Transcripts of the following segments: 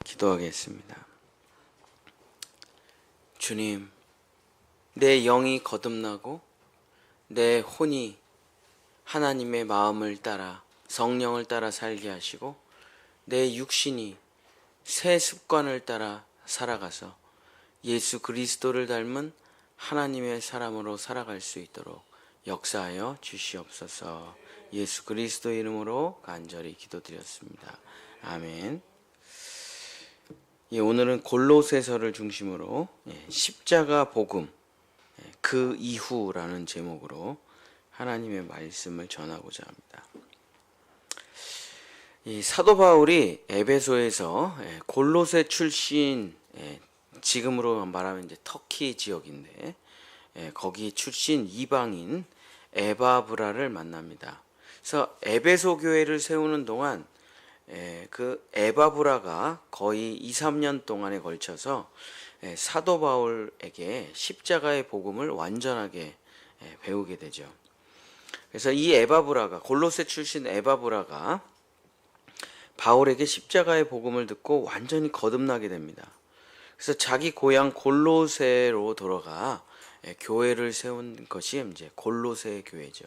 기도하겠습니다. 주님, 내 영이 거듭나고 내 혼이 하나님의 마음을 따라 성령을 따라 살게 하시고 내 육신이 새 습관을 따라 살아가서 예수 그리스도를 닮은 하나님의 사람으로 살아갈 수 있도록 역사하여 주시옵소서. 예수 그리스도 이름으로 간절히 기도드렸습니다. 아멘. 오늘은 골로새서를 중심으로 십자가 복음 그 이후라는 제목으로 하나님의 말씀을 전하고자 합니다. 이 사도 바울이 에베소에서 골로새 출신, 지금으로 말하면 이제 터키 지역인데 거기 출신 이방인 에바브라를 만납니다. 그래서 에베소 교회를 세우는 동안 그 에바브라가 거의 2, 3년 동안에 걸쳐서 사도 바울에게 십자가의 복음을 완전하게 배우게 되죠. 그래서 이 에바브라가, 골로새 출신 에바브라가 바울에게 십자가의 복음을 듣고 완전히 거듭나게 됩니다. 그래서 자기 고향 골로새로 돌아가 교회를 세운 것이 이제 골로새 교회죠.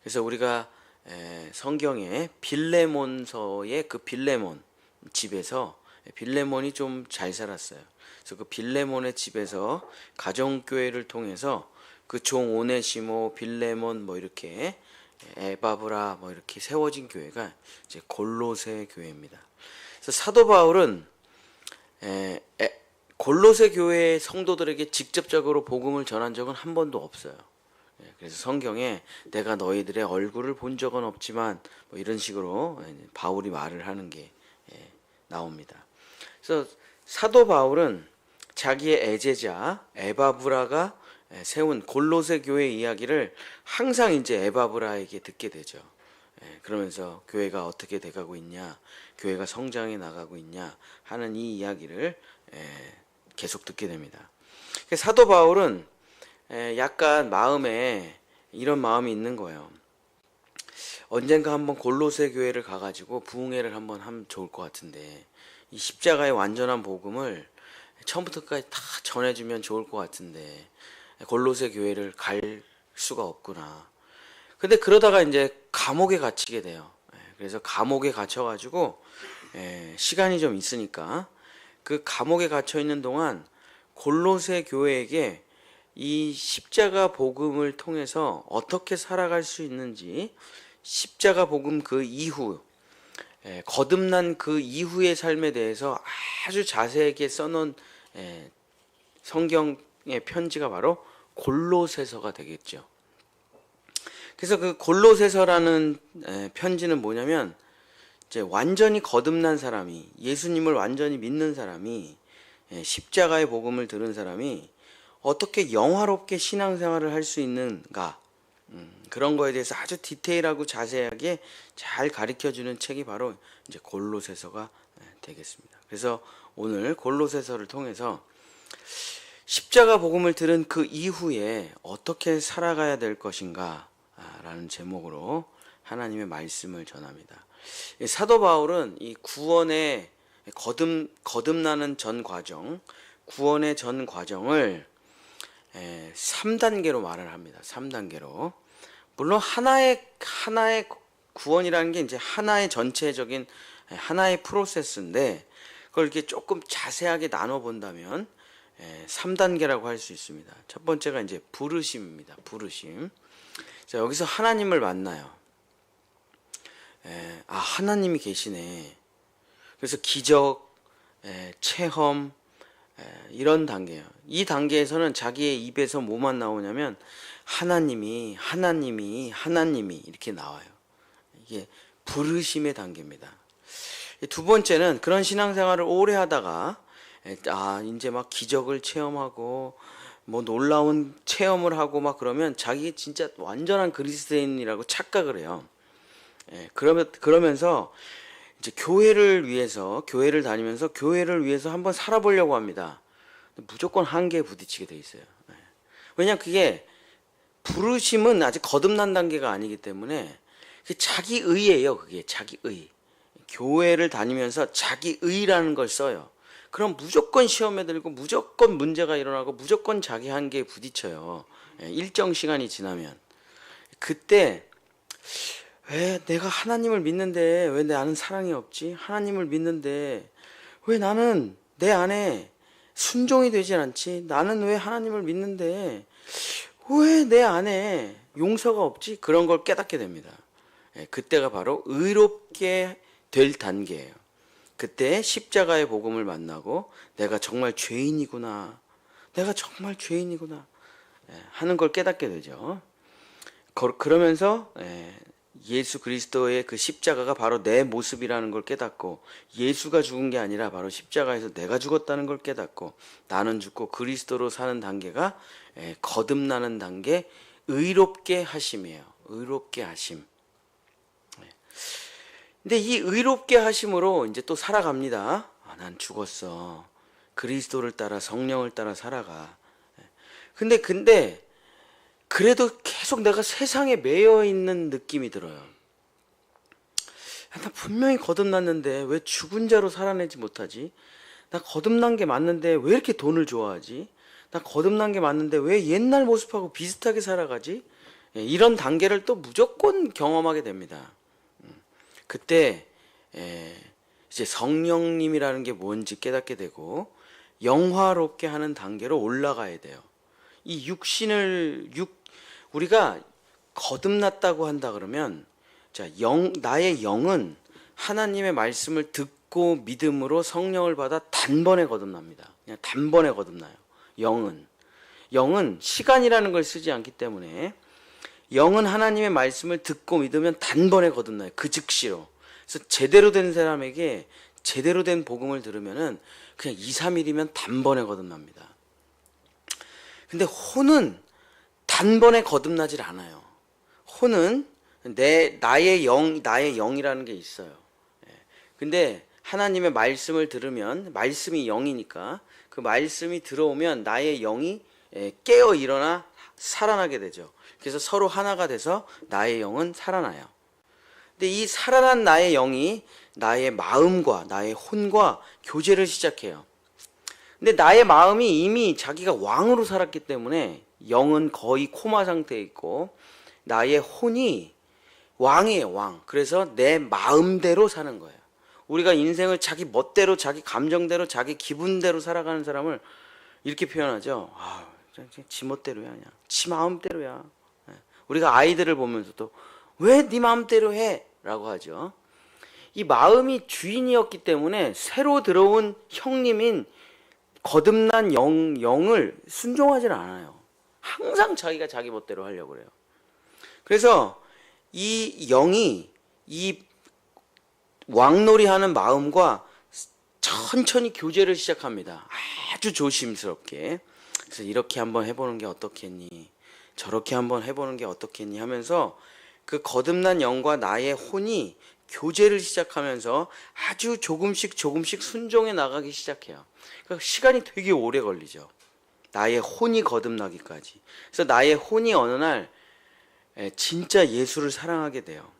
그래서 우리가 성경에 빌레몬서의 그 빌레몬 집에서, 빌레몬이 좀 잘 살았어요. 그래서 그 빌레몬의 집에서 가정교회를 통해서 그 종 오네시모, 빌레몬 뭐 이렇게 에바브라 뭐 이렇게 세워진 교회가 이제 골로새 교회입니다. 그래서 사도 바울은 골로새 교회의 성도들에게 직접적으로 복음을 전한 적은 한 번도 없어요. 그래서 성경에 내가 너희들의 얼굴을 본 적은 없지만 뭐 이런 식으로 바울이 말을 하는 게 나옵니다. 그래서 사도 바울은 자기의 애제자 에바브라가 세운 골로새 교회 이야기를 항상 이제 에바브라에게 듣게 되죠. 그러면서 교회가 어떻게 돼가고 있냐, 교회가 성장해 나가고 있냐 하는 이 이야기를 계속 듣게 됩니다. 사도 바울은 약간 마음에 이런 마음이 있는 거예요. 언젠가 한번 골로새 교회를 가가지고 부흥회를 한번 하면 좋을 것 같은데 이 십자가의 완전한 복음을 처음부터까지 다 전해주면 좋을 것 같은데 골로새 교회를 갈 수가 없구나. 근데 그러다가 이제 감옥에 갇히게 돼요. 그래서 감옥에 갇혀가지고 시간이 좀 있으니까 그 감옥에 갇혀 있는 동안 골로새 교회에게 이 십자가 복음을 통해서 어떻게 살아갈 수 있는지, 십자가 복음 그 이후, 거듭난 그 이후의 삶에 대해서 아주 자세하게 써놓은 성경의 편지가 바로 골로새서가 되겠죠. 그래서 그 골로새서라는 편지는 뭐냐면 이제 완전히 거듭난 사람이, 예수님을 완전히 믿는 사람이, 십자가의 복음을 들은 사람이 어떻게 영화롭게 신앙생활을 할 수 있는가, 그런 거에 대해서 아주 디테일하고 자세하게 잘 가르쳐주는 책이 바로 이제 골로새서가 되겠습니다. 그래서 오늘 골로새서를 통해서 십자가 복음을 들은 그 이후에 어떻게 살아가야 될 것인가 라는 제목으로 하나님의 말씀을 전합니다. 사도 바울은 이 구원의 거듭나는 전 과정, 구원의 전 과정을 3단계로 말을 합니다. 3단계로. 물론 하나의 구원이라는 게 이제 하나의 전체적인 하나의 프로세스인데 그걸 이렇게 조금 자세하게 나눠 본다면 3단계라고 할 수 있습니다. 첫 번째가 이제 부르심입니다. 부르심. 자, 여기서 하나님을 만나요. 하나님이 계시네. 그래서 기적, 체험, 이런 단계예요. 이 단계에서는 자기의 입에서 뭐만 나오냐면 하나님이 이렇게 나와요. 이게 부르심의 단계입니다. 두 번째는 그런 신앙생활을 오래 하다가 이제 막 기적을 체험하고 뭐 놀라운 체험을 하고 막 그러면 자기 진짜 완전한 그리스도인이라고 착각을 해요. 그러면서 이제 교회를 다니면서 교회를 위해서 한번 살아보려고 합니다. 무조건 한계에 부딪히게 돼 있어요. 왜냐면 그게 부르심은 아직 거듭난 단계가 아니기 때문에 자기 의예요. 그게 자기 의. 교회를 다니면서 자기 의라는 걸 써요. 그럼 무조건 시험에 들고 무조건 문제가 일어나고 무조건 자기 한계에 부딪혀요. 일정 시간이 지나면. 그때 왜 내가 하나님을 믿는데 왜 나는 사랑이 없지? 하나님을 믿는데 왜 나는 내 안에 순종이 되질 않지? 나는 왜 하나님을 믿는데 왜 내 안에 용서가 없지? 그런 걸 깨닫게 됩니다. 그때가 바로 의롭게 될 단계예요. 그때 십자가의 복음을 만나고 내가 정말 죄인이구나. 내가 정말 죄인이구나. 하는 걸 깨닫게 되죠. 그러면서 예수 그리스도의 그 십자가가 바로 내 모습이라는 걸 깨닫고 예수가 죽은 게 아니라 바로 십자가에서 내가 죽었다는 걸 깨닫고 나는 죽고 그리스도로 사는 단계가 거듭나는 단계, 의롭게 하심이에요. 의롭게 하심. 근데 이 의롭게 하심으로 이제 또 살아갑니다. 난 죽었어. 그리스도를 따라 성령을 따라 살아가. 근데 그래도 계속 내가 세상에 매여 있는 느낌이 들어요. 나 분명히 거듭났는데 왜 죽은 자로 살아내지 못하지? 나 거듭난 게 맞는데 왜 이렇게 돈을 좋아하지? 나 거듭난 게 맞는데 왜 옛날 모습하고 비슷하게 살아가지? 이런 단계를 또 무조건 경험하게 됩니다. 그때 이제 성령님이라는 게 뭔지 깨닫게 되고 영화롭게 하는 단계로 올라가야 돼요. 이 우리가 거듭났다고 한다 그러면 나의 영은 하나님의 말씀을 듣고 믿음으로 성령을 받아 단번에 거듭납니다. 그냥 단번에 거듭나요. 영은 시간이라는 걸 쓰지 않기 때문에 영은 하나님의 말씀을 듣고 믿으면 단번에 거듭나요. 그 즉시로. 그래서 제대로 된 사람에게 제대로 된 복음을 들으면은 그냥 2, 3일이면 단번에 거듭납니다. 근데 혼은 단번에 거듭나질 않아요. 혼은 나의 영이라는 게 있어요. 근데 하나님의 말씀을 들으면 말씀이 영이니까 그 말씀이 들어오면 나의 영이 깨어 일어나 살아나게 되죠. 그래서 서로 하나가 돼서 나의 영은 살아나요. 근데 이 살아난 나의 영이 나의 마음과 나의 혼과 교제를 시작해요. 근데 나의 마음이 이미 자기가 왕으로 살았기 때문에 영은 거의 코마 상태에 있고 나의 혼이 왕이에요, 왕. 그래서 내 마음대로 사는 거예요. 우리가 인생을 자기 멋대로, 자기 감정대로, 자기 기분대로 살아가는 사람을 이렇게 표현하죠. 지 멋대로야, 그냥. 지 마음대로야. 우리가 아이들을 보면서도 왜 네 마음대로 해? 라고 하죠. 이 마음이 주인이었기 때문에 새로 들어온 형님인 거듭난 영을 순종하지 않아요. 항상 자기가 자기 멋대로 하려고 그래요. 그래서 이 영이 이 왕놀이하는 마음과 천천히 교제를 시작합니다. 아주 조심스럽게. 그래서 이렇게 한번 해보는 게 어떻겠니? 저렇게 한번 해보는 게 어떻겠니? 하면서 그 거듭난 영과 나의 혼이 교제를 시작하면서 아주 조금씩 순종해 나가기 시작해요. 그러니까 시간이 되게 오래 걸리죠. 나의 혼이 거듭나기까지. 그래서 나의 혼이 어느 날 진짜 예수를 사랑하게 돼요.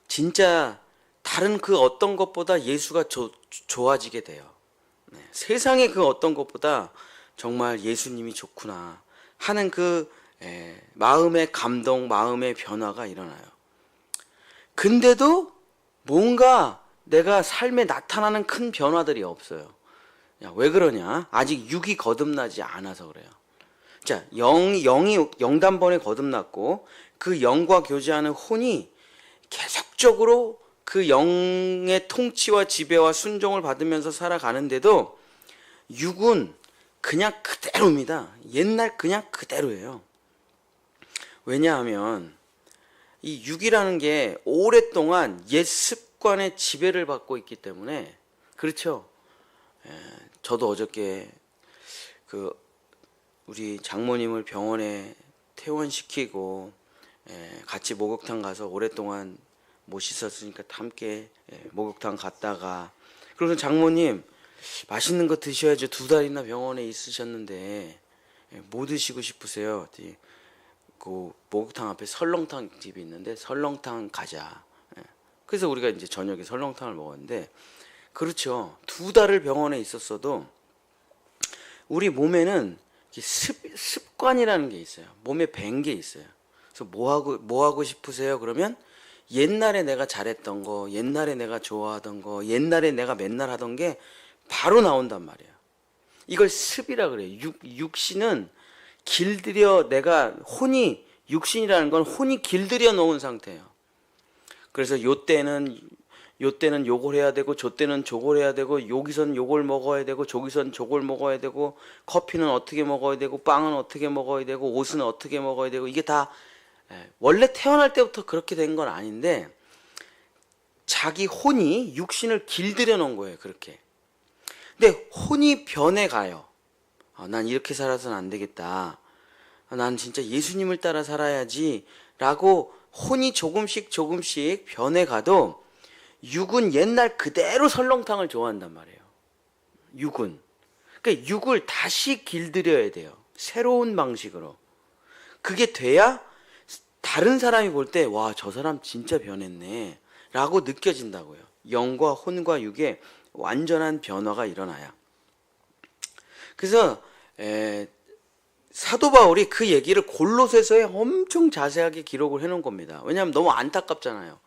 진짜 다른 그 어떤 것보다 예수가 좋아지게 돼요. 세상의 그 어떤 것보다 정말 예수님이 좋구나 하는 그 마음의 감동, 마음의 변화가 일어나요. 근데도 뭔가 내가 삶에 나타나는 큰 변화들이 없어요. 왜 그러냐? 아직 육이 거듭나지 않아서 그래요. 자, 영이 영단번에 거듭났고 그 영과 교제하는 혼이 계속적으로 그 영의 통치와 지배와 순종을 받으면서 살아가는데도 육은 그냥 그대로입니다. 옛날 그냥 그대로예요. 왜냐하면 이 육이라는 게 오랫동안 옛 습관의 지배를 받고 있기 때문에 그렇죠. 저도 어저께 그 우리 장모님을 병원에 퇴원시키고 같이 목욕탕 가서 오랫동안 못 씻었으니까 함께 목욕탕 갔다가 그래서 장모님 맛있는 거 드셔야죠. 2달이나 병원에 있으셨는데 뭐 드시고 싶으세요? 그 목욕탕 앞에 설렁탕 집이 있는데 설렁탕 가자. 그래서 우리가 이제 저녁에 설렁탕을 먹었는데, 그렇죠. 2달을 병원에 있었어도 우리 몸에는 습관이라는 게 있어요. 몸에 밴 게 있어요. 그래서 뭐 하고 싶으세요? 그러면 옛날에 내가 잘했던 거, 옛날에 내가 좋아하던 거, 옛날에 내가 맨날 하던 게 바로 나온단 말이에요. 이걸 습이라 그래요. 육신은 길들여, 내가 육신이라는 건 혼이 길들여 놓은 상태예요. 그래서 요때는 요걸 해야 되고, 저때는 저걸 해야 되고, 여기선 요걸 먹어야 되고, 저기선 저걸 먹어야 되고, 커피는 어떻게 먹어야 되고, 빵은 어떻게 먹어야 되고, 옷은 어떻게 먹어야 되고, 이게 다 원래 태어날 때부터 그렇게 된 건 아닌데, 자기 혼이 육신을 길들여 놓은 거예요. 그렇게. 근데 혼이 변해가요. 난 이렇게 살아서는 안 되겠다. 난 진짜 예수님을 따라 살아야지 라고 혼이 조금씩 변해가도 육은 옛날 그대로 설렁탕을 좋아한단 말이에요. 육은. 그러니까 육을 다시 길들여야 돼요. 새로운 방식으로. 그게 돼야 다른 사람이 볼 때, 와, 저 사람 진짜 변했네 라고 느껴진다고요. 영과 혼과 육의 완전한 변화가 일어나야. 그래서 사도 바울이 그 얘기를 골로새서에 엄청 자세하게 기록을 해놓은 겁니다. 왜냐하면 너무 안타깝잖아요.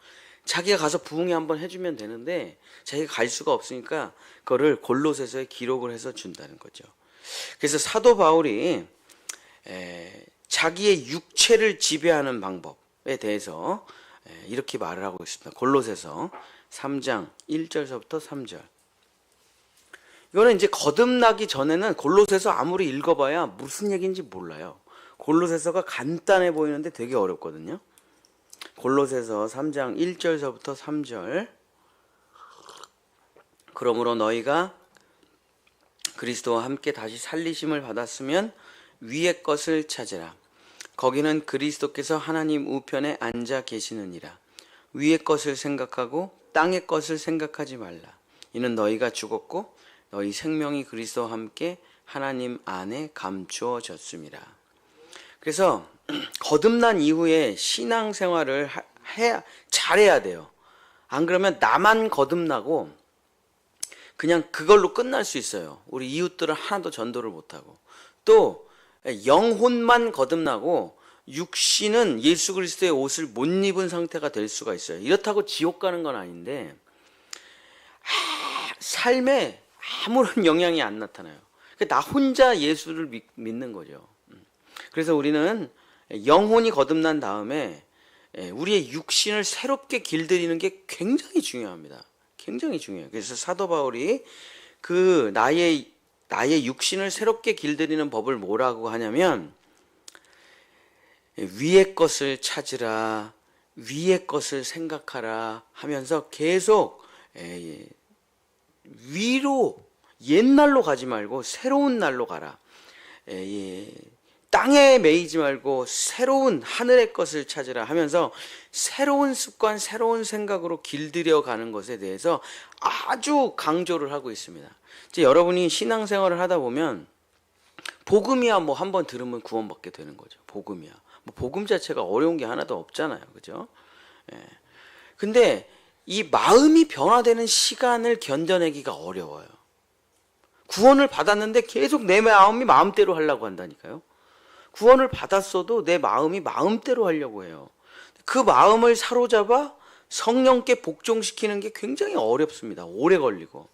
자기가 가서 부흥회 한번 해주면 되는데 자기가 갈 수가 없으니까 그거를 골로새서에 기록을 해서 준다는 거죠. 그래서 사도 바울이 자기의 육체를 지배하는 방법에 대해서 이렇게 말을 하고 있습니다. 골로새서 3장 1절서부터 3절. 이거는 이제 거듭나기 전에는 골로새서 아무리 읽어봐야 무슨 얘기인지 몰라요. 골로새서가 간단해 보이는데 되게 어렵거든요. 골로새서 3장 1절서부터 3절. 그러므로 너희가 그리스도와 함께 다시 살리심을 받았으면 위의 것을 찾으라. 거기는 그리스도께서 하나님 우편에 앉아 계시느니라. 위의 것을 생각하고 땅의 것을 생각하지 말라. 이는 너희가 죽었고 너희 생명이 그리스도와 함께 하나님 안에 감추어졌습니다. 그래서 거듭난 이후에 신앙생활을 잘해야 돼요. 안 그러면 나만 거듭나고 그냥 그걸로 끝날 수 있어요. 우리 이웃들은 하나도 전도를 못하고. 또 영혼만 거듭나고 육신은 예수 그리스도의 옷을 못 입은 상태가 될 수가 있어요. 이렇다고 지옥 가는 건 아닌데 삶에 아무런 영향이 안 나타나요. 나 혼자 예수를 믿는 거죠. 그래서 우리는 영혼이 거듭난 다음에 우리의 육신을 새롭게 길들이는 게 굉장히 중요합니다. 굉장히 중요해요. 그래서 사도 바울이 그 나의 육신을 새롭게 길들이는 법을 뭐라고 하냐면 위의 것을 찾으라, 위의 것을 생각하라 하면서 계속 위로, 옛날로 가지 말고 새로운 날로 가라. 땅에 매이지 말고 새로운 하늘의 것을 찾으라 하면서 새로운 습관, 새로운 생각으로 길들여 가는 것에 대해서 아주 강조를 하고 있습니다. 이제 여러분이 신앙생활을 하다 보면 복음이야 뭐 한번 들으면 구원받게 되는 거죠. 복음이야. 뭐 복음 자체가 어려운 게 하나도 없잖아요. 그죠? 근데 이 마음이 변화되는 시간을 견뎌내기가 어려워요. 구원을 받았는데 계속 내 마음이 마음대로 하려고 한다니까요. 구원을 받았어도 내 마음이 마음대로 하려고 해요. 그 마음을 사로잡아 성령께 복종시키는 게 굉장히 어렵습니다. 오래 걸리고.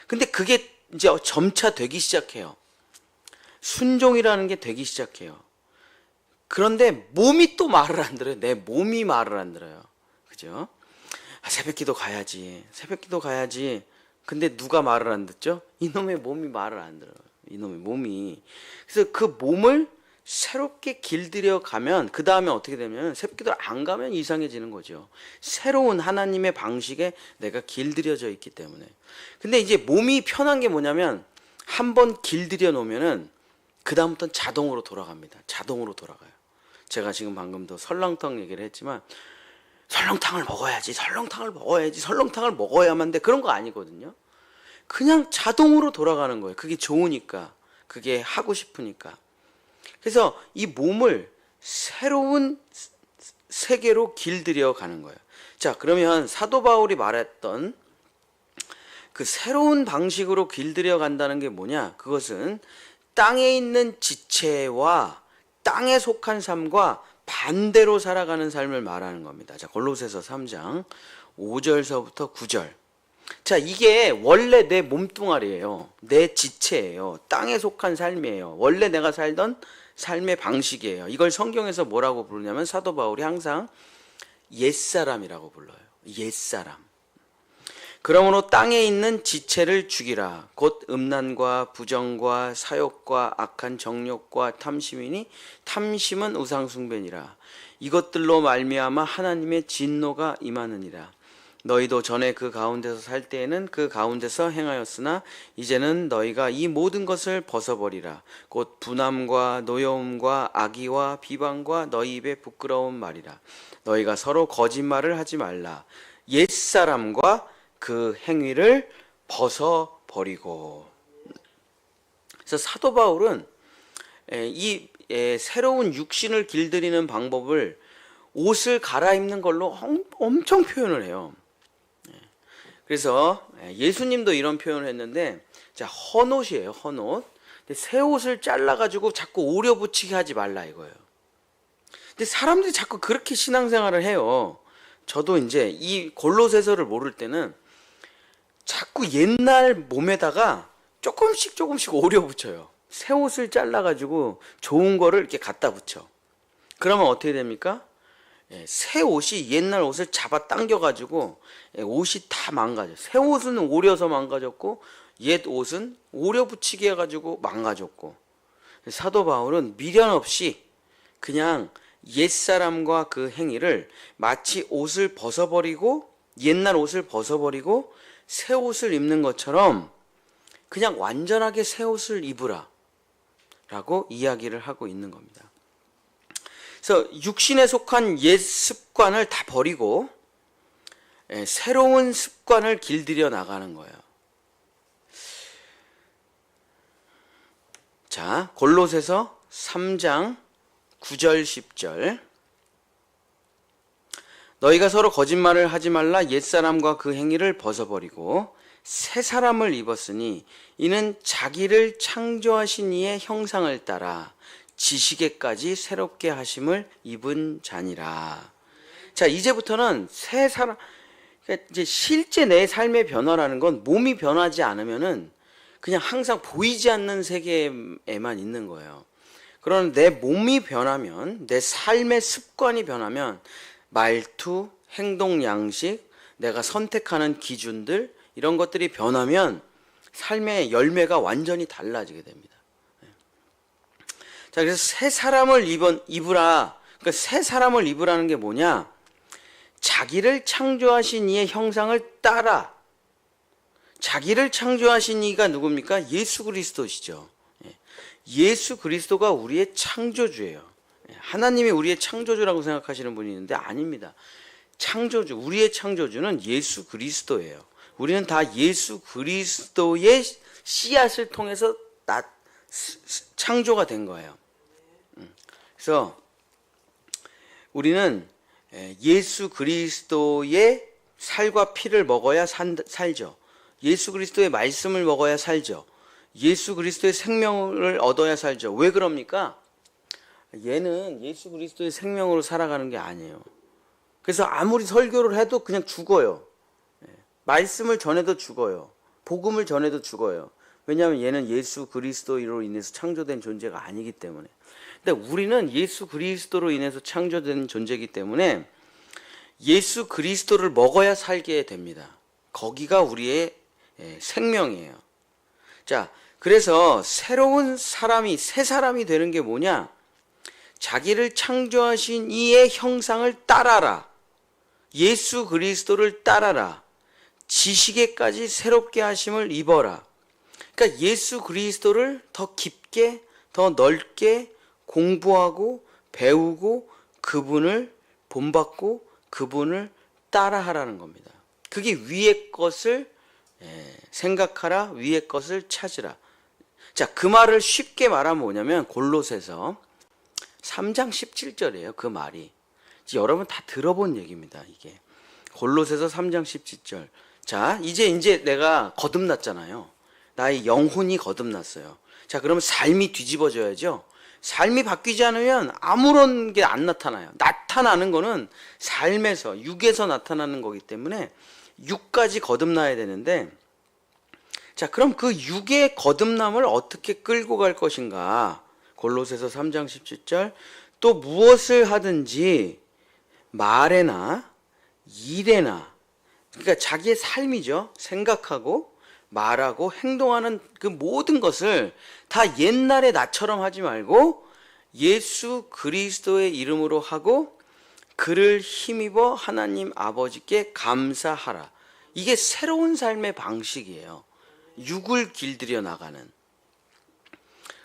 근데 그게 이제 점차 되기 시작해요. 순종이라는 게 되기 시작해요. 그런데 몸이 또 말을 안 들어요. 내 몸이 말을 안 들어요. 그죠? 새벽기도 가야지. 새벽기도 가야지. 근데 누가 말을 안 듣죠? 이놈의 몸이 말을 안 들어요. 이놈의 몸이. 그래서 그 몸을 새롭게 길들여 가면 그 다음에 어떻게 되면 새벽기도를 안 가면 이상해지는 거죠. 새로운 하나님의 방식에 내가 길들여져 있기 때문에. 근데 이제 몸이 편한 게 뭐냐면 한번 길들여 놓으면은 그 다음부터는 자동으로 돌아갑니다. 자동으로 돌아가요. 제가 지금 방금도 설렁탕 얘기를 했지만 설렁탕을 먹어야지, 설렁탕을 먹어야지, 설렁탕을 먹어야만 돼. 그런 거 아니거든요. 그냥 자동으로 돌아가는 거예요. 그게 좋으니까, 그게 하고 싶으니까. 그래서 이 몸을 새로운 세계로 길들여 가는 거예요. 자, 그러면 사도 바울이 말했던 그 새로운 방식으로 길들여 간다는 게 뭐냐? 그것은 땅에 있는 지체와 땅에 속한 삶과 반대로 살아가는 삶을 말하는 겁니다. 자, 골로새서 3장 5절서부터 9절. 자, 이게 원래 내 몸뚱아리예요. 내 지체예요. 땅에 속한 삶이에요. 원래 내가 살던 삶의 방식이에요. 이걸 성경에서 뭐라고 부르냐면 사도 바울이 항상 옛사람이라고 불러요. 옛사람. 그러므로 땅에 있는 지체를 죽이라. 곧 음란과 부정과 사욕과 악한 정욕과 탐심이니 탐심은 우상숭배니라. 이것들로 말미암아 하나님의 진노가 임하느니라. 너희도 전에 그 가운데서 살 때에는 그 가운데서 행하였으나 이제는 너희가 이 모든 것을 벗어버리라. 곧 분함과 노여움과 악의와 비방과 너희 입에 부끄러운 말이라. 너희가 서로 거짓말을 하지 말라. 옛사람과 그 행위를 벗어버리고. 그래서 사도 바울은 이 새로운 육신을 길들이는 방법을 옷을 갈아입는 걸로 엄청 표현을 해요. 그래서 예수님도 이런 표현을 했는데, 자, 헌옷이에요. 헌옷. 근데 새 옷을 잘라가지고 자꾸 오려 붙이게 하지 말라 이거예요. 근데 사람들이 자꾸 그렇게 신앙생활을 해요. 저도 이제 이 골로새서를 모를 때는 자꾸 옛날 몸에다가 조금씩 오려 붙여요. 새 옷을 잘라가지고 좋은 거를 이렇게 갖다 붙여. 그러면 어떻게 됩니까? 새 옷이 옛날 옷을 잡아 당겨가지고 옷이 다 망가져. 새 옷은 오려서 망가졌고 옛 옷은 오려 붙이게 해가지고 망가졌고. 사도 바울은 미련 없이 그냥 옛사람과 그 행위를 마치 옷을 벗어버리고 옛날 옷을 벗어버리고 새 옷을 입는 것처럼 그냥 완전하게 새 옷을 입으라 라고 이야기를 하고 있는 겁니다. 그래서 육신에 속한 옛 습관을 다 버리고 새로운 습관을 길들여 나가는 거예요. 자, 골로새서 3장 9절 10절. 너희가 서로 거짓말을 하지 말라. 옛사람과 그 행위를 벗어버리고 새 사람을 입었으니 이는 자기를 창조하신 이의 형상을 따라 지식에까지 새롭게 하심을 입은 자니라. 자, 이제부터는 새 사람, 그러니까 이제 실제 내 삶의 변화라는 건 몸이 변하지 않으면은 그냥 항상 보이지 않는 세계에만 있는 거예요. 그러나 내 몸이 변하면, 내 삶의 습관이 변하면 말투, 행동 양식, 내가 선택하는 기준들 이런 것들이 변하면 삶의 열매가 완전히 달라지게 됩니다. 자, 그래서 새 사람을 입으라. 그러니까 새 사람을 입으라는 게 뭐냐? 자기를 창조하신 이의 형상을 따라. 자기를 창조하신 이가 누굽니까? 예수 그리스도시죠. 예수 그리스도가 우리의 창조주예요. 하나님이 우리의 창조주라고 생각하시는 분이 있는데 아닙니다. 창조주, 우리의 창조주는 예수 그리스도예요. 우리는 다 예수 그리스도의 씨앗을 통해서 창조가 된 거예요. 그래서 우리는 예수 그리스도의 살과 피를 먹어야 살죠. 예수 그리스도의 말씀을 먹어야 살죠. 예수 그리스도의 생명을 얻어야 살죠. 왜 그럽니까? 얘는 예수 그리스도의 생명으로 살아가는 게 아니에요. 그래서 아무리 설교를 해도 그냥 죽어요. 말씀을 전해도 죽어요. 복음을 전해도 죽어요. 왜냐하면 얘는 예수 그리스도로 인해서 창조된 존재가 아니기 때문에. 근데 우리는 예수 그리스도로 인해서 창조된 존재이기 때문에 예수 그리스도를 먹어야 살게 됩니다. 거기가 우리의 생명이에요. 자, 그래서 새로운 사람이, 새 사람이 되는 게 뭐냐? 자기를 창조하신 이의 형상을 따라라. 예수 그리스도를 따라라. 지식에까지 새롭게 하심을 입어라. 그러니까 예수 그리스도를 더 깊게, 더 넓게 공부하고 배우고 그분을 본받고 그분을 따라하라는 겁니다. 그게 위의 것을 생각하라, 위의 것을 찾으라. 자, 그 말을 쉽게 말하면 뭐냐면 골로새서 3장 17절이에요. 그 말이. 여러분 다 들어본 얘기입니다. 이게. 골로새서 3장 17절. 자, 이제 내가 거듭났잖아요. 나의 영혼이 거듭났어요. 자, 그러면 삶이 뒤집어져야죠. 삶이 바뀌지 않으면 아무런 게 안 나타나요. 나타나는 거는 삶에서, 육에서 나타나는 거기 때문에 육까지 거듭나야 되는데, 자, 그럼 그 육의 거듭남을 어떻게 끌고 갈 것인가? 골로새서 3장 17절. 또 무엇을 하든지 말에나 일에나, 그러니까 자기의 삶이죠. 생각하고 말하고 행동하는 그 모든 것을 다 옛날의 나처럼 하지 말고 예수 그리스도의 이름으로 하고 그를 힘입어 하나님 아버지께 감사하라. 이게 새로운 삶의 방식이에요. 육을 길들여 나가는.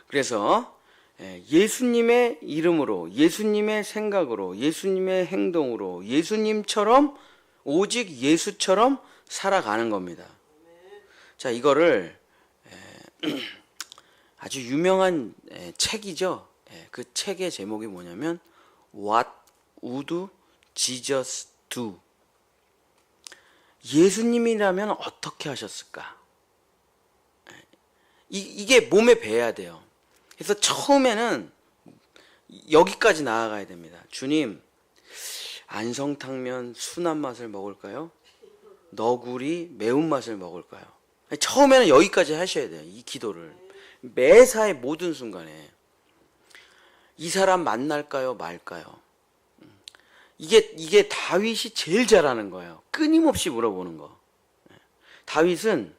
그래서 예수님의 이름으로, 예수님의 생각으로, 예수님의 행동으로, 예수님처럼, 오직 예수처럼 살아가는 겁니다. 자, 이거를 아주 유명한 책이죠. 그 책의 제목이 뭐냐면 What would Jesus do? 예수님이라면 어떻게 하셨을까? 이게 몸에 배야 돼요. 그래서 처음에는 여기까지 나아가야 됩니다. 주님, 안성탕면 순한 맛을 먹을까요? 너구리 매운맛을 먹을까요? 처음에는 여기까지 하셔야 돼요. 이 기도를. 매사의 모든 순간에. 이 사람 만날까요? 말까요? 이게 다윗이 제일 잘하는 거예요. 끊임없이 물어보는 거. 다윗은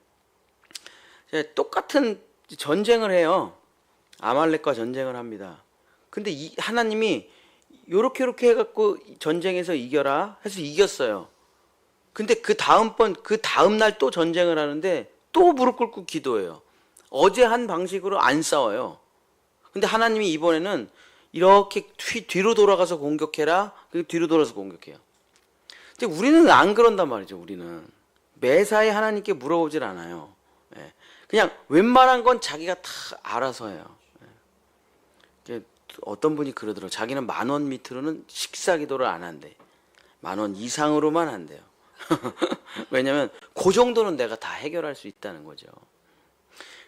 똑같은 전쟁을 해요. 아말렉과 전쟁을 합니다. 근데 하나님이 요렇게 해갖고 전쟁에서 이겨라 해서 이겼어요. 근데 그 다음 날 또 전쟁을 하는데 또 무릎 꿇고 기도해요. 어제 한 방식으로 안 싸워요. 근데 하나님이 이번에는 이렇게 뒤로 돌아가서 공격해라. 그리고 뒤로 돌아서 공격해요. 근데 우리는 안 그런단 말이죠. 우리는 매사에 하나님께 물어보질 않아요. 그냥 웬만한 건 자기가 다 알아서 해요. 어떤 분이 그러더라고요. 자기는 10,000원 밑으로는 식사 기도를 안 한대. 10,000원 이상으로만 한대요. 왜냐면 그 정도는 내가 다 해결할 수 있다는 거죠.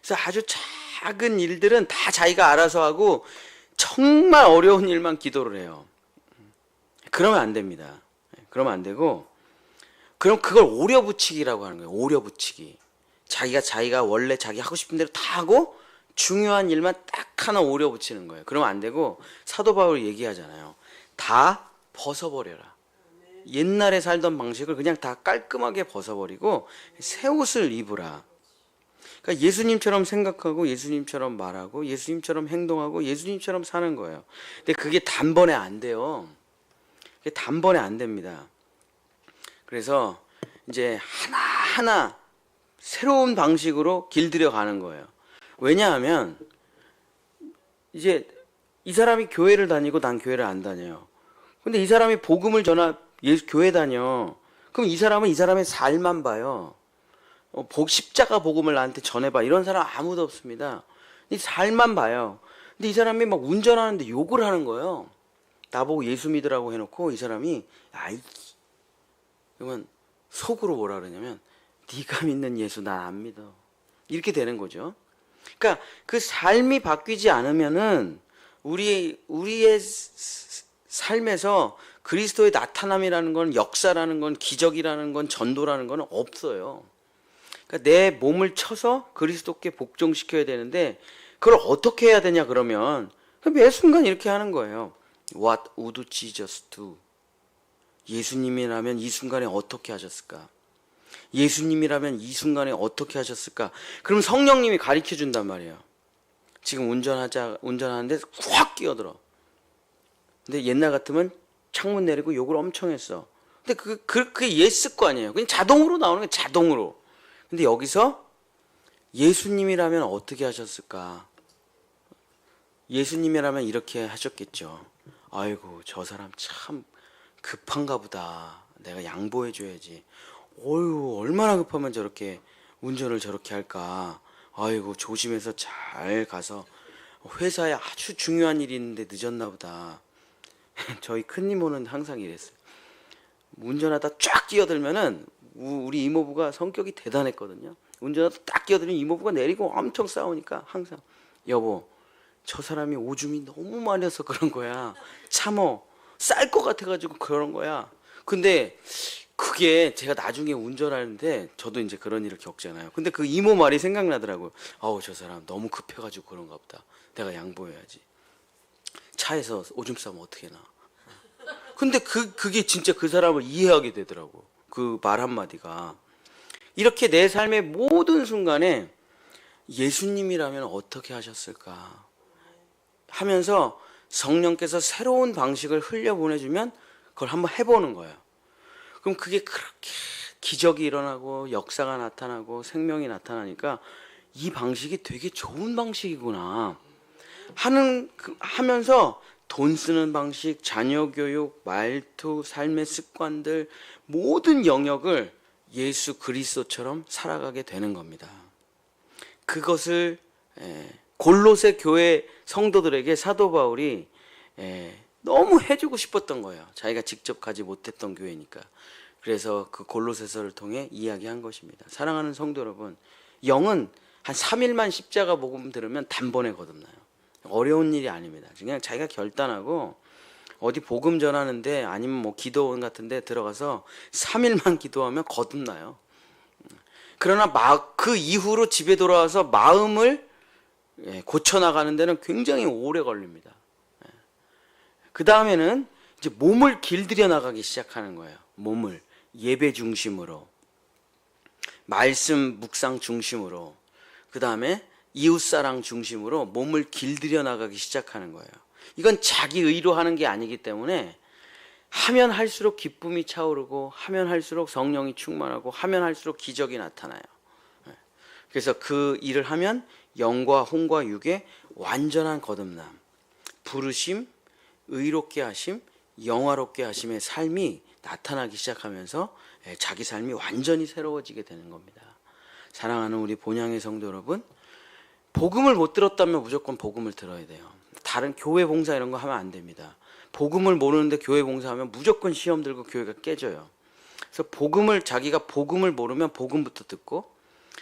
그래서 아주 작은 일들은 다 자기가 알아서 하고 정말 어려운 일만 기도를 해요. 그러면 안 됩니다. 그러면 안 되고, 그럼 그걸 오려붙이기라고 하는 거예요. 오려붙이기. 자기가 원래 자기 하고 싶은 대로 다 하고 중요한 일만 딱 하나 오려붙이는 거예요. 그러면 안 되고, 사도 바울이 얘기하잖아요. 다 벗어버려라. 옛날에 살던 방식을 그냥 다 깔끔하게 벗어버리고 새 옷을 입으라. 그러니까 예수님처럼 생각하고 예수님처럼 말하고 예수님처럼 행동하고 예수님처럼 사는 거예요. 근데 그게 단번에 안 돼요. 그게 단번에 안 됩니다. 그래서 이제 하나하나 새로운 방식으로 길들여 가는 거예요. 왜냐하면 이제 이 사람이 교회를 다니고 난 교회를 안 다녀요. 근데 이 사람이 복음을 교회 다녀. 그럼 이 사람은 이 사람의 삶만 봐요. 십자가 복음을 나한테 전해봐. 이런 사람 아무도 없습니다. 이 삶만 봐요. 근데 이 사람이 막 운전하는데 욕을 하는 거예요. 나보고 예수 믿으라고 해놓고 이 사람이 그러면 속으로 뭐라 그러냐면 네가 믿는 예수 난 안 믿어. 이렇게 되는 거죠. 그러니까 그 삶이 바뀌지 않으면은 우리의 삶에서 그리스도의 나타남이라는 건, 역사라는 건, 기적이라는 건, 전도라는 건 없어요. 그러니까 내 몸을 쳐서 그리스도께 복종시켜야 되는데 그걸 어떻게 해야 되냐 그러면 매 순간 이렇게 하는 거예요. What would Jesus do? 예수님이라면 이 순간에 어떻게 하셨을까? 예수님이라면 이 순간에 어떻게 하셨을까? 그럼 성령님이 가르쳐 준단 말이에요. 지금 운전하는데 확 끼어들어. 근데 옛날 같으면 창문 내리고 욕을 엄청 했어. 근데 그게 옛 습관이에요. 그냥 자동으로 나오는 거예요. 자동으로. 근데 여기서 예수님이라면 어떻게 하셨을까? 예수님이라면 이렇게 하셨겠죠. 아이고, 저 사람 참 급한가 보다. 내가 양보해 줘야지. 어휴, 얼마나 급하면 저렇게 운전을 저렇게 할까? 아이고, 조심해서 잘 가서 회사에 아주 중요한 일이 있는데 늦었나 보다. 저희 큰 이모는 항상 이랬어요. 운전하다 쫙 끼어들면은 우리 이모부가 성격이 대단했거든요. 운전하다 딱 끼어들면 이모부가 내리고 엄청 싸우니까 항상 여보 저 사람이 오줌이 너무 많아서 그런 거야. 참어. 쌀 것 같아가지고 그런 거야. 근데 그게 제가 나중에 운전하는데 저도 이제 그런 일을 겪잖아요. 근데 그 이모 말이 생각나더라고요. 아우 저 사람 너무 급해가지고 그런가 보다. 내가 양보해야지. 차에서 오줌 싸면 어떻게 나. 근데 그게 진짜 그 사람을 이해하게 되더라고. 그 말 한마디가. 이렇게 내 삶의 모든 순간에 예수님이라면 어떻게 하셨을까 하면서 성령께서 새로운 방식을 흘려보내주면 그걸 한번 해보는 거예요. 그럼 그게 그렇게 기적이 일어나고 역사가 나타나고 생명이 나타나니까 이 방식이 되게 좋은 방식이구나 하면서 돈 쓰는 방식, 자녀 교육, 말투, 삶의 습관들 모든 영역을 예수 그리스도처럼 살아가게 되는 겁니다. 그것을 골로새 교회 성도들에게 사도 바울이 너무 해주고 싶었던 거예요. 자기가 직접 가지 못했던 교회니까. 그래서 그 골로새서를 통해 이야기한 것입니다. 사랑하는 성도 여러분, 영은 한 3일만 십자가 복음 들으면 단번에 거듭나요. 어려운 일이 아닙니다. 그냥 자기가 결단하고 어디 복음 전하는데 아니면 뭐 기도원 같은 데 들어가서 3일만 기도하면 거듭나요. 그러나 그 이후로 집에 돌아와서 마음을 고쳐나가는 데는 굉장히 오래 걸립니다. 그 다음에는 이제 몸을 길들여 나가기 시작하는 거예요. 몸을 예배 중심으로, 말씀 묵상 중심으로, 그 다음에 이웃사랑 중심으로 몸을 길들여 나가기 시작하는 거예요. 이건 자기 의로 하는 게 아니기 때문에 하면 할수록 기쁨이 차오르고 하면 할수록 성령이 충만하고 하면 할수록 기적이 나타나요. 그래서 그 일을 하면 영과 혼과 육의 완전한 거듭남, 부르심, 의롭게 하심, 영화롭게 하심의 삶이 나타나기 시작하면서 자기 삶이 완전히 새로워지게 되는 겁니다. 사랑하는 우리 본향의 성도 여러분, 복음을 못 들었다면 무조건 복음을 들어야 돼요. 다른 교회 봉사 이런 거 하면 안 됩니다. 복음을 모르는데 교회 봉사하면 무조건 시험 들고 교회가 깨져요. 그래서 자기가 복음을 모르면 복음부터 듣고,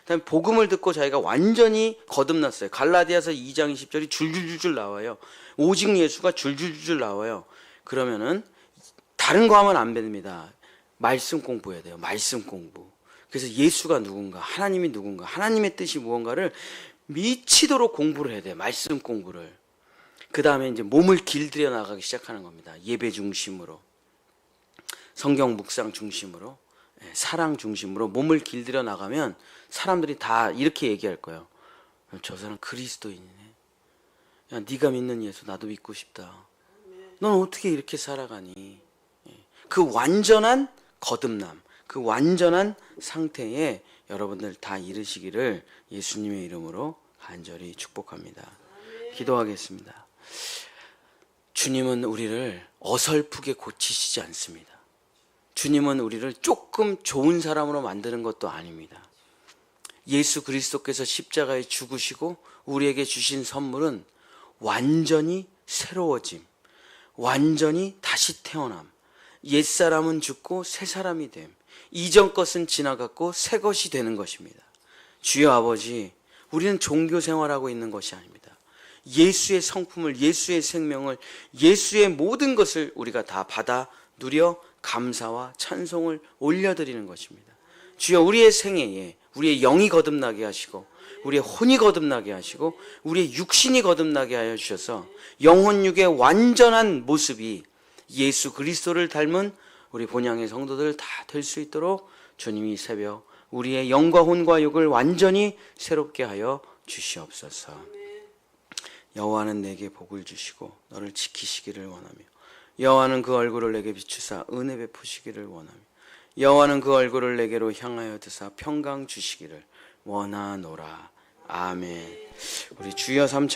그다음에 복음을 듣고 자기가 완전히 거듭났어요. 갈라디아서 2장 20절이 줄줄줄줄 나와요. 오직 예수가 줄줄줄줄 나와요. 그러면은 다른 거 하면 안 됩니다. 말씀 공부해야 돼요. 말씀 공부. 그래서 예수가 누군가, 하나님이 누군가, 하나님의 뜻이 무언가를 미치도록 공부를 해야 돼요. 말씀 공부를. 그 다음에 이제 몸을 길들여 나가기 시작하는 겁니다. 예배 중심으로, 성경 묵상 중심으로, 사랑 중심으로 몸을 길들여 나가면 사람들이 다 이렇게 얘기할 거예요. 저 사람 그리스도인이네. 야, 네가 믿는 예수 나도 믿고 싶다. 넌 어떻게 이렇게 살아가니? 그 완전한 거듭남, 그 완전한 상태에 여러분들 다 이르시기를 예수님의 이름으로 간절히 축복합니다. 기도하겠습니다. 주님은 우리를 어설프게 고치시지 않습니다. 주님은 우리를 조금 좋은 사람으로 만드는 것도 아닙니다. 예수 그리스도께서 십자가에 죽으시고 우리에게 주신 선물은 완전히 새로워짐, 완전히 다시 태어남, 옛사람은 죽고 새 사람이 됨, 이전 것은 지나갔고 새 것이 되는 것입니다. 주여 아버지, 우리는 종교 생활하고 있는 것이 아닙니다. 예수의 성품을, 예수의 생명을, 예수의 모든 것을 우리가 다 받아 누려 감사와 찬송을 올려드리는 것입니다. 주여, 우리의 생애에 우리의 영이 거듭나게 하시고 우리의 혼이 거듭나게 하시고 우리의 육신이 거듭나게 하여 주셔서 영혼 육의 완전한 모습이 예수 그리스도를 닮은 우리 본향의 성도들 다 될 수 있도록 주님이 이 새벽 우리의 영과 혼과 육을 완전히 새롭게 하여 주시옵소서. 여호와는 내게 복을 주시고 너를 지키시기를 원하며 여호와는 그 얼굴을 내게 비추사 은혜 베푸시기를 원하며 여호와는 그 얼굴을 내게로 향하여 드사 평강 주시기를 원하노라. 아멘. 우리 주여 3차